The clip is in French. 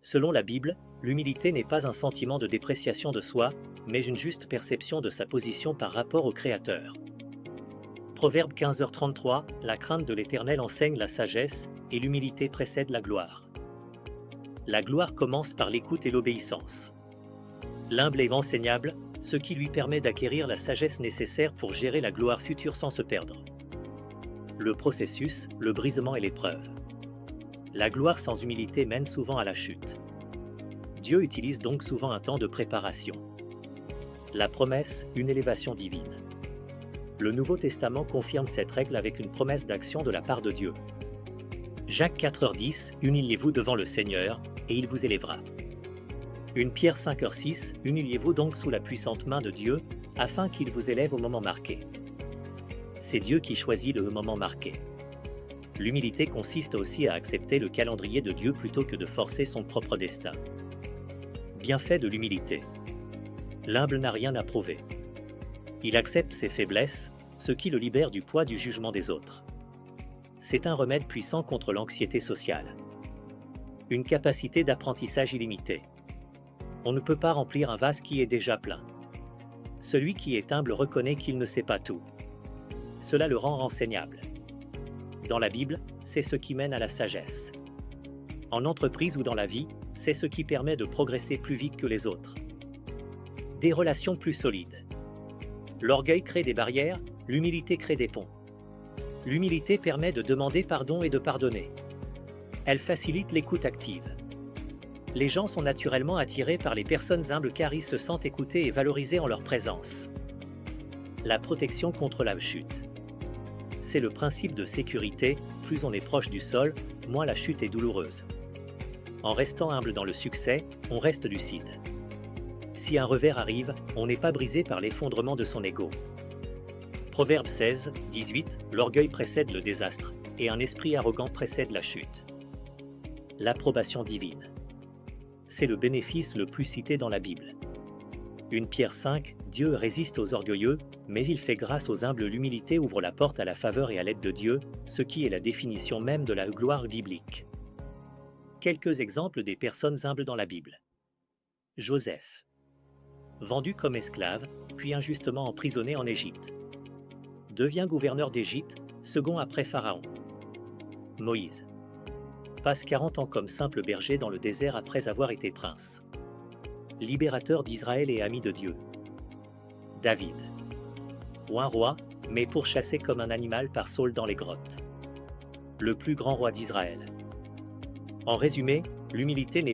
Selon la Bible, l'humilité n'est pas un sentiment de dépréciation de soi, mais une juste perception de sa position par rapport au Créateur. Proverbe 15h33, la crainte de l'Éternel enseigne la sagesse, et l'humilité précède la gloire. La gloire commence par l'écoute et l'obéissance. L'humble est enseignable, ce qui lui permet d'acquérir la sagesse nécessaire pour gérer la gloire future sans se perdre. Le processus, le brisement et l'épreuve. La gloire sans humilité mène souvent à la chute. Dieu utilise donc souvent un temps de préparation. La promesse, une élévation divine. Le Nouveau Testament confirme cette règle avec une promesse d'action de la part de Dieu. Jacques 4h10, humiliez-vous devant le Seigneur, et il vous élèvera. 1 Pierre 5h6, humiliez-vous donc sous la puissante main de Dieu, afin qu'il vous élève au moment marqué. C'est Dieu qui choisit le moment marqué. L'humilité consiste aussi à accepter le calendrier de Dieu plutôt que de forcer son propre destin. Bienfait de l'humilité. L'humble n'a rien à prouver. Il accepte ses faiblesses, ce qui le libère du poids du jugement des autres. C'est un remède puissant contre l'anxiété sociale. Une capacité d'apprentissage illimitée. On ne peut pas remplir un vase qui est déjà plein. Celui qui est humble reconnaît qu'il ne sait pas tout. Cela le rend enseignable. Dans la Bible, c'est ce qui mène à la sagesse. En entreprise ou dans la vie, c'est ce qui permet de progresser plus vite que les autres. Des relations plus solides. L'orgueil crée des barrières, l'humilité crée des ponts. L'humilité permet de demander pardon et de pardonner. Elle facilite l'écoute active. Les gens sont naturellement attirés par les personnes humbles car ils se sentent écoutés et valorisés en leur présence. La protection contre la chute. C'est le principe de sécurité, plus on est proche du sol, moins la chute est douloureuse. En restant humble dans le succès, on reste lucide. Si un revers arrive, on n'est pas brisé par l'effondrement de son ego. Proverbe 16, 18, l'orgueil précède le désastre, et un esprit arrogant précède la chute. L'approbation divine. C'est le bénéfice le plus cité dans la Bible. 1 Pierre 5, Dieu résiste aux orgueilleux, mais il fait grâce aux humbles. L'humilité ouvre la porte à la faveur et à l'aide de Dieu, ce qui est la définition même de la gloire biblique. Quelques exemples des personnes humbles dans la Bible. Joseph. Vendu comme esclave, puis injustement emprisonné en Égypte. Devient gouverneur d'Égypte, second après Pharaon. Moïse. Passe 40 ans comme simple berger dans le désert après avoir été prince. Libérateur d'Israël et ami de Dieu. David. Ou un roi, mais pourchassé comme un animal par Saül dans les grottes. Le plus grand roi d'Israël. En résumé, l'humilité n'est